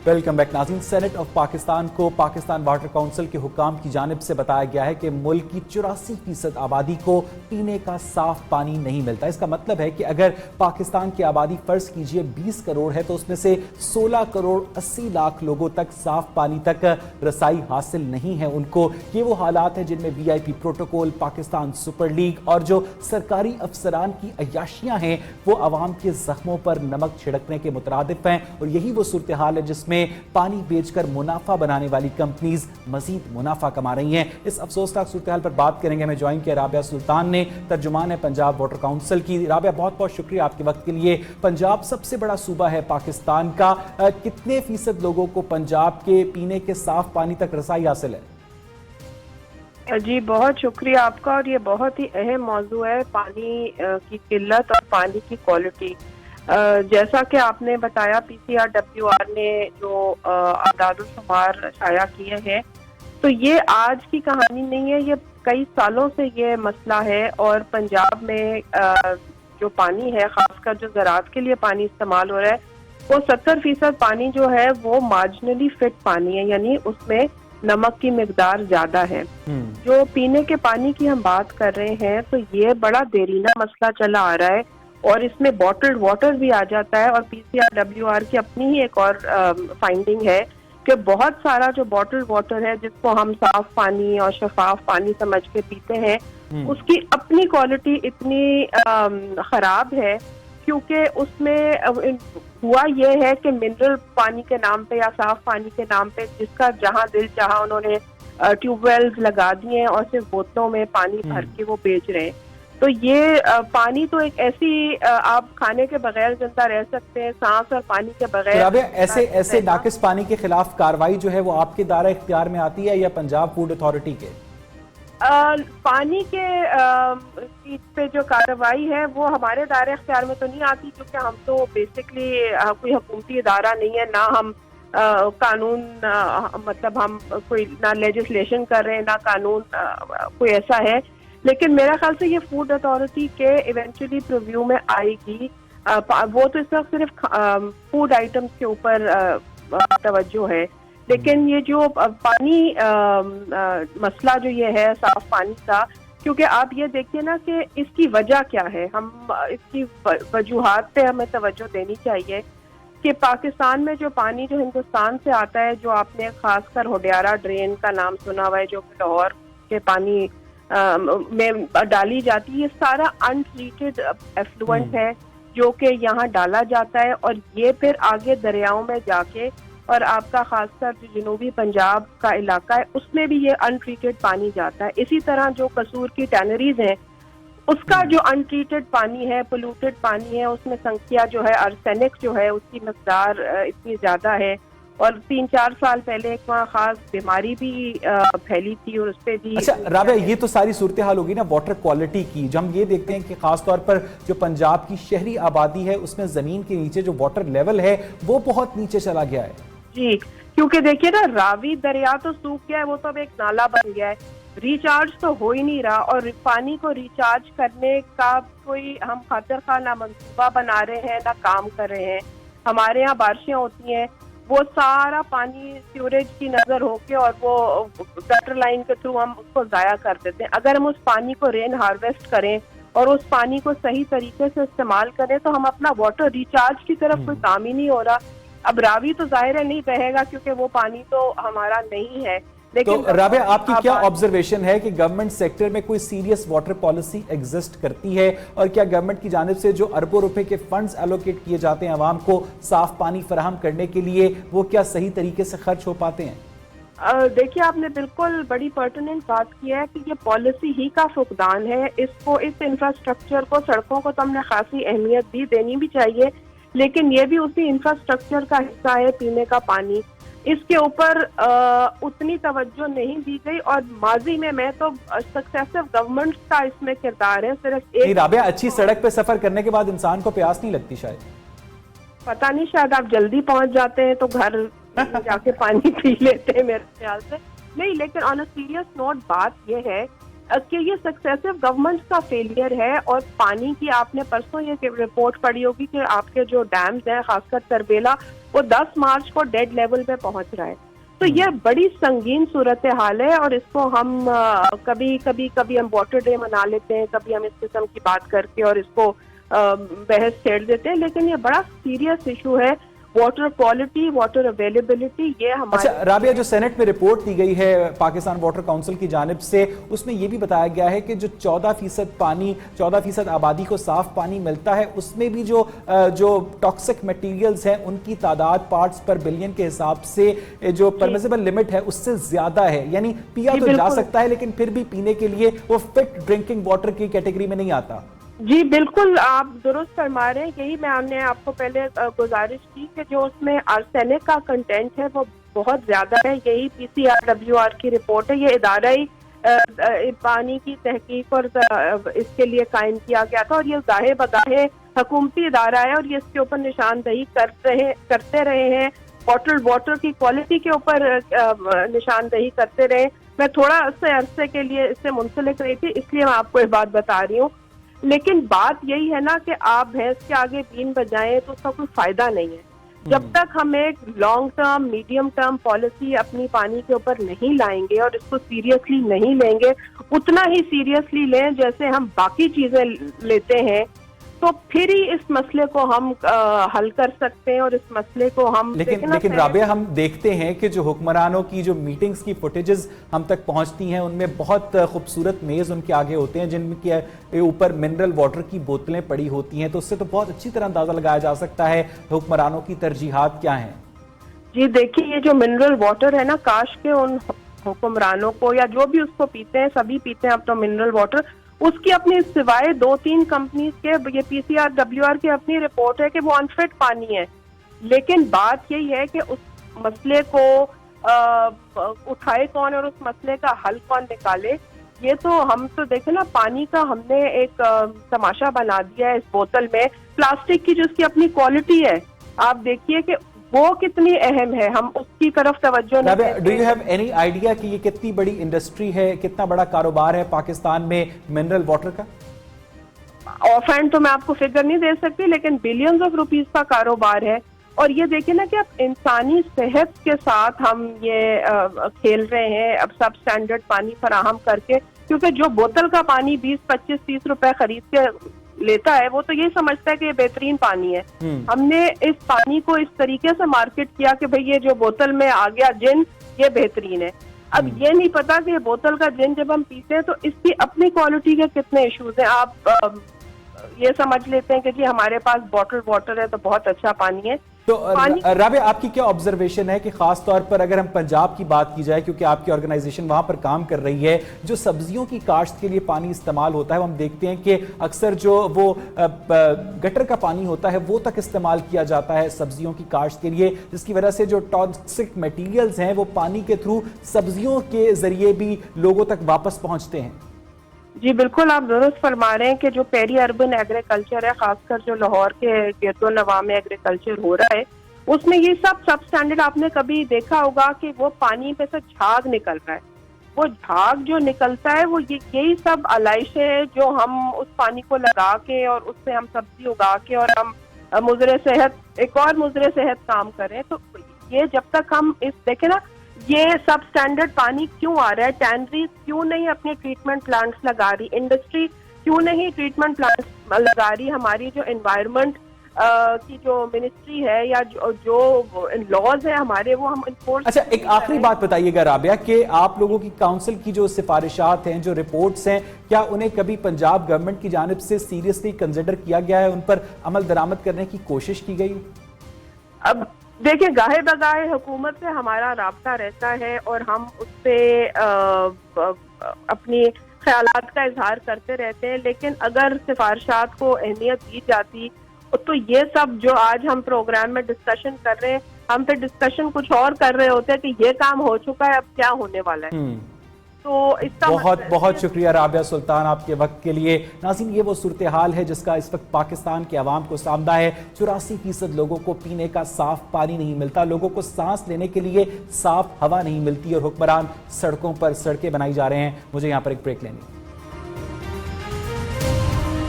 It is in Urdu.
ویلکم بیک ناظرین. سینٹ آف پاکستان کو پاکستان واٹر کونسل کے حکام کی جانب سے بتایا گیا ہے کہ ملک کی 84% آبادی کو پینے کا صاف پانی نہیں ملتا. اس کا مطلب ہے کہ اگر پاکستان کی آبادی فرض کیجئے 20 کروڑ ہے تو اس میں سے 16 کروڑ 80 لاکھ لوگوں تک صاف پانی تک رسائی حاصل نہیں ہے ان کو. یہ وہ حالات ہیں جن میں VIP protocol, Pakistan super league اور جو سرکاری افسران کی عیاشیاں ہیں وہ عوام کے زخموں پر نمک چھڑکنے کے مترادف ہیں، اور یہی وہ صورتحال ہے جس میں پانی بیچ کر منافع بنانے والی کمپنیز مزید منافع کما رہی ہیں. اس افسوسناک صورتحال پر بات کریں گے. ہمیں جوائن کیا رابعہ سلطان نے، ترجمان ہے پنجاب واٹر کونسل کی. رابعہ بہت بہت شکریہ آپ کے وقت کے لیے. پنجاب سب سے بڑا صوبہ ہے پاکستان کا، کتنے فیصد لوگوں کو پنجاب کے پینے کے صاف پانی تک رسائی حاصل ہے؟ جی بہت شکریہ آپ کا، اور یہ بہت ہی اہم موضوع ہے، پانی کی قلت اور پانی کی کوالٹی. جیسا کہ آپ نے بتایا PCRWR نے جو اعداد و شمار شائع کیے ہیں، تو یہ آج کی کہانی نہیں ہے، یہ کئی سالوں سے یہ مسئلہ ہے. اور پنجاب میں جو پانی ہے، خاص کر جو زراعت کے لیے پانی استعمال ہو رہا ہے، وہ 70% پانی جو ہے وہ مارجنلی فٹ پانی ہے، یعنی اس میں نمک کی مقدار زیادہ ہے. جو پینے کے پانی کی ہم بات کر رہے ہیں تو یہ بڑا دیرینہ مسئلہ چلا آ رہا ہے، اور اس میں بوٹلڈ واٹر بھی آ جاتا ہے. اور PCRWR کی اپنی ہی ایک اور فائنڈنگ ہے کہ بہت سارا جو بوٹلڈ واٹر ہے جس کو ہم صاف پانی اور شفاف پانی سمجھ کے پیتے ہیں، اس کی اپنی کوالٹی اتنی خراب ہے کیونکہ اس میں ہوا یہ ہے کہ منرل پانی کے نام پہ یا صاف پانی کے نام پہ جس کا جہاں دل چاہا انہوں نے ٹیوب ویلز لگا دیے ہیں اور صرف بوتلوں میں پانی بھر کے وہ بیچ رہے ہیں. تو یہ پانی تو ایک ایسی آپ کھانے کے بغیر زندہ رہ سکتے ہیں، سانس اور پانی کے بغیر. ایسے ناقص پانی کے خلاف کارروائی جو ہے وہ آپ کے دائرہ اختیار میں آتی ہے یا پنجاب فوڈ اتھارٹی کے؟ پانی کے پہ جو کارروائی ہے وہ ہمارے دائرہ اختیار میں تو نہیں آتی، کیونکہ ہم تو بیسکلی کوئی حکومتی ادارہ نہیں ہے، نہ ہم قانون مطلب ہم کوئی نہ لیجسلیشن کر رہے ہیں، نہ قانون کوئی ایسا ہے. لیکن میرا خیال سے یہ فوڈ اتھارٹی کے ایونچولی پریویو میں آئے گی. وہ تو اس وقت صرف فوڈ آئٹمس کے اوپر توجہ ہے، لیکن یہ جو پانی مسئلہ جو یہ ہے صاف پانی کا، کیونکہ آپ یہ دیکھیے نا کہ اس کی وجہ کیا ہے، ہم اس کی وجوہات پہ ہمیں توجہ دینی چاہیے. کہ پاکستان میں جو پانی جو ہندوستان سے آتا ہے، جو آپ نے خاص کر ہوڈیارہ ڈرین کا نام سنا ہوا ہے جو کہ لاہور کے پانی میں ڈالی جاتی ہے، یہ سارا ان ٹریٹڈ ایفلوئنٹ ہے جو کہ یہاں ڈالا جاتا ہے، اور یہ پھر آگے دریاؤں میں جا کے، اور آپ کا خاص کر جو جنوبی پنجاب کا علاقہ ہے اس میں بھی یہ ان ٹریٹڈ پانی جاتا ہے. اسی طرح جو قصور کی ٹینریز ہیں اس کا جو ان ٹریٹڈ پانی ہے، پولوٹڈ پانی ہے، اس میں سنکھیا جو ہے، ارسینک جو ہے، اس کی مقدار اتنی زیادہ ہے. اور 3-4 سال پہلے ایک وہاں خاص بیماری بھی پھیلی تھی اور اس پہ بھی. اچھا رابعہ، یہ تو ساری صورتحال ہوگی نا واٹر کوالٹی کی. جو ہم یہ دیکھتے ہیں کہ خاص طور پر جو پنجاب کی شہری آبادی ہے اس میں زمین کے نیچے جو واٹر لیول ہے وہ بہت نیچے چلا گیا ہے. جی، کیونکہ دیکھیے نا راوی دریا تو سوکھ گیا ہے، وہ تو اب ایک نالا بن گیا ہے، ریچارج تو ہو ہی نہیں رہا. اور پانی کو ریچارج کرنے کا کوئی ہم خاطر خواہ نہ منصوبہ بنا رہے ہیں نہ کام کر رہے ہیں. ہمارے یہاں بارشیں ہوتی ہیں، وہ سارا پانی سیوریج کی نظر ہو کے اور وہ گٹر لائن کے تھرو ہم اس کو ضائع کر دیتے ہیں. اگر ہم اس پانی کو رین ہارویسٹ کریں اور اس پانی کو صحیح طریقے سے استعمال کریں تو ہم اپنا واٹر ریچارج کی طرف کوئی کام ہی نہیں ہو رہا. اب راوی تو ظاہر ہے نہیں بہے گا کیونکہ وہ پانی تو ہمارا نہیں ہے. تو رابعہ، آپ کی کیا آبزرویشن ہے کہ گورنمنٹ سیکٹر میں کوئی سیریس واٹر پالیسی ایگزسٹ کرتی ہے، اور کیا گورنمنٹ کی جانب سے جو اربوں روپے کے فنڈز ایلوکیٹ کیے جاتے ہیں عوام کو صاف پانی فراہم کرنے کے لیے، وہ کیا صحیح طریقے سے خرچ ہو پاتے ہیں؟ دیکھیے، آپ نے بالکل بڑی پرٹیننٹ بات کی ہے کہ یہ پالیسی ہی کا فقدان ہے. اس انفراسٹرکچر کو، سڑکوں کو تو ہم نے خاصی اہمیت دی، دینی بھی چاہیے، لیکن یہ بھی اسی انفراسٹرکچر کا حصہ ہے پینے کا پانی. اس کے اوپر اتنی توجہ نہیں دی گئی، اور ماضی میں تو سکسیسو گورنمنٹس کا اس میں کردار ہے. صرف ایک رابعہ، اچھی سڑک پہ سفر کرنے کے بعد انسان کو پیاس نہیں لگتی شاید؟ پتہ نہیں، شاید آپ جلدی پہنچ جاتے ہیں تو گھر جا کے پانی پی لیتے ہیں میرے خیال سے. نہیں، لیکن آن اے سیریس نوٹ بات یہ ہے کہ یہ سکسیسو گورنمنٹ کا فیلئر ہے. اور پانی کی آپ نے پرسوں یہ رپورٹ پڑھی ہوگی کہ آپ کے جو ڈیمز ہیں خاص کر تربیلا وہ 10 مارچ کو ڈیڈ لیول پہ پہنچ رہا ہے. تو یہ بڑی سنگین صورتحال ہے اور اس کو ہم کبھی ہم واٹر ڈے منا لیتے ہیں, کبھی ہم اس قسم کی بات کر کے اور اس کو بحث چھیڑ دیتے ہیں, لیکن یہ بڑا سیریس ایشو ہے. واٹر کوالٹی, واٹر اویلیبلٹی, یہ ہمارے. اچھا رابعہ, جو سینٹ میں رپورٹ دی گئی ہے پاکستان واٹر کونسل کی جانب سے, اس میں یہ بھی بتایا گیا ہے کہ جو 14% آبادی کو صاف پانی ملتا ہے, اس میں بھی جو ٹاکسک میٹیریلز ہیں ان کی تعداد پارٹس پر بلین کے حساب سے جو پرمیسیبل لمٹ ہے اس سے زیادہ ہے. یعنی پیا تو جا سکتا ہے لیکن پھر بھی پینے کے لیے وہ فٹ ڈرنکنگ واٹر کی کیٹیگری میں نہیں آتا. جی بالکل, آپ درست فرما رہے ہیں. یہی میں نے آپ کو پہلے گزارش کی کہ جو اس میں آرسینک کا کنٹینٹ ہے وہ بہت زیادہ ہے. یہی PCRWR کی رپورٹ ہے. یہ ادارہ ہی پانی کی تحقیق اور اس کے لیے قائم کیا گیا تھا, اور یہ گاہے بگاہے حکومتی ادارہ ہے اور یہ اس کے اوپر نشاندہی کرتے رہے ہیں. بوٹل واٹر کی کوالٹی کے اوپر نشاندہی کرتے رہے. میں تھوڑا سے عرصے کے لیے اس سے منسلک رہی تھی, اس لیے میں آپ کو یہ بات بتا رہی ہوں. لیکن بات یہی ہے نا کہ آپ بھینس کے آگے بین بجائیں تو اس کا کوئی فائدہ نہیں ہے. جب تک ہم ایک long term medium term policy اپنی پانی کے اوپر نہیں لائیں گے اور اس کو سیریسلی نہیں لیں گے, اتنا ہی سیریسلی لیں جیسے ہم باقی چیزیں لیتے ہیں, تو پھر ہی اس مسئلے کو ہم حل کر سکتے ہیں. اور اس مسئلے کو ہم لیکن رابعہ, ہم دیکھتے ہیں کہ جو حکمرانوں کی جو میٹنگز کی فوٹیجز ہم تک پہنچتی ہیں ان میں بہت خوبصورت میز ان کے آگے ہوتے ہیں جن کے اوپر منرل واٹر کی بوتلیں پڑی ہوتی ہیں, تو اس سے تو بہت اچھی طرح اندازہ لگایا جا سکتا ہے حکمرانوں کی ترجیحات کیا ہیں. جی دیکھیے, یہ جو منرل واٹر ہے نا, کاش کے ان حکمرانوں کو یا جو بھی اس کو پیتے ہیں, سبھی پیتے ہیں اب تو منرل واٹر, اس کی اپنی سوائے 2-3 کمپنیز کے یہ PCRWR کی اپنی رپورٹ ہے کہ وہ انفٹ پانی ہے. لیکن بات یہی ہے کہ اس مسئلے کو اٹھائے کون اور اس مسئلے کا حل کون نکالے. یہ تو ہم تو دیکھیں نا, پانی کا ہم نے ایک تماشا بنا دیا ہے اس بوتل میں. پلاسٹک کی جو اس کی اپنی کوالٹی ہے, آپ دیکھیے کہ وہ کتنی اہم ہے, ہم اس کی طرف توجہ نہیں دیتے. Do you have any idea کہ یہ کتنی بڑی انڈسٹری ہے, کتنا بڑا کاروبار ہے پاکستان میں منرل واٹر کا؟ آف ہینڈ تو میں آپ کو فگر نہیں دے سکتی, لیکن بلینز آف روپیز کا کاروبار ہے. اور یہ دیکھیں نا کہ اب انسانی صحت کے ساتھ ہم یہ کھیل رہے ہیں اب سب سٹینڈرڈ پانی فراہم کر کے, کیونکہ جو بوتل کا پانی 20-25-30 روپے خرید کے لیتا ہے وہ تو یہ سمجھتا ہے کہ یہ بہترین پانی ہے. ہم نے اس پانی کو اس طریقے سے مارکیٹ کیا کہ بھئی یہ جو بوتل میں آ گیا جن, یہ بہترین ہے. اب یہ نہیں پتا کہ یہ بوتل کا جن جب ہم پیتے ہیں تو اس کی اپنی کوالٹی کے کتنے ایشوز ہیں. آپ یہ سمجھ لیتے ہیں کہ جی ہمارے پاس بوٹل واٹر ہے تو بہت اچھا پانی ہے. تو رابعہ, آپ کی کیا آبزرویشن ہے کہ خاص طور پر اگر ہم پنجاب کی بات کی جائے, کیونکہ آپ کی آرگنائزیشن وہاں پر کام کر رہی ہے, جو سبزیوں کی کاشت کے لیے پانی استعمال ہوتا ہے, ہم دیکھتے ہیں کہ اکثر جو وہ گٹر کا پانی ہوتا ہے وہ تک استعمال کیا جاتا ہے سبزیوں کی کاشت کے لیے, جس کی وجہ سے جو ٹاکسک میٹیریلز ہیں وہ پانی کے تھرو سبزیوں کے ذریعے بھی لوگوں تک واپس پہنچتے ہیں. جی بالکل, آپ درست فرما رہے ہیں کہ جو پیری اربن ایگریکلچر ہے, خاص کر جو لاہور کے گرد و نواح میں ایگریکلچر ہو رہا ہے, اس میں یہ سب سٹینڈرڈ آپ نے کبھی دیکھا ہوگا کہ وہ پانی پہ سے جھاگ نکل رہا ہے. وہ جھاگ جو نکلتا ہے وہ یہی سب علائشیں ہیں جو ہم اس پانی کو لگا کے اور اس سے ہم سبزی اگا کے اور ہم مضر صحت, ایک اور مضر صحت کام کریں. تو یہ جب تک ہم اس دیکھیں نا, یہ سب سٹینڈرڈ پانی کیوں آ رہا ہے, ٹینریز کیوں نہیں اپنے ٹریٹمنٹ پلانٹس لگا رہی, انڈسٹری کیوں نہیں ٹریٹمنٹ پلانٹس لگا رہی, ہماری جو انوائرمنٹ کی جو منسٹری ہے یا جو لاز ہیں ہمارے وہ ہم انفورس. اچھا, ایک آخری بات بتائیے گا رابعہ کہ آپ لوگوں کی کاؤنسل کی جو سفارشات ہیں, جو رپورٹس ہیں, کیا انہیں کبھی پنجاب گورنمنٹ کی جانب سے سیریسلی کنسیڈر کیا گیا ہے, ان پر عمل درآمد کرنے کی کوشش کی گئی؟ اب دیکھیں, گاہے بگاہے حکومت سے ہمارا رابطہ رہتا ہے اور ہم اس پہ اپنی خیالات کا اظہار کرتے رہتے ہیں, لیکن اگر سفارشات کو اہمیت دی جاتی تو یہ سب جو آج ہم پروگرام میں ڈسکشن کر رہے ہیں, ہم پہ ڈسکشن کچھ اور کر رہے ہوتے ہیں کہ یہ کام ہو چکا ہے, اب کیا ہونے والا ہے. تو اس کا بہت بہت شکریہ رابعہ سلطان آپ کے وقت کے لیے. ناظرین, یہ وہ صورتحال ہے جس کا اس وقت پاکستان کے عوام کو سامنا ہے. 84% لوگوں کو پینے کا صاف پانی نہیں ملتا, لوگوں کو سانس لینے کے لیے صاف ہوا نہیں ملتی, اور حکمران سڑکوں پر سڑکیں بنائی جا رہے ہیں. مجھے یہاں پر ایک بریک لینی.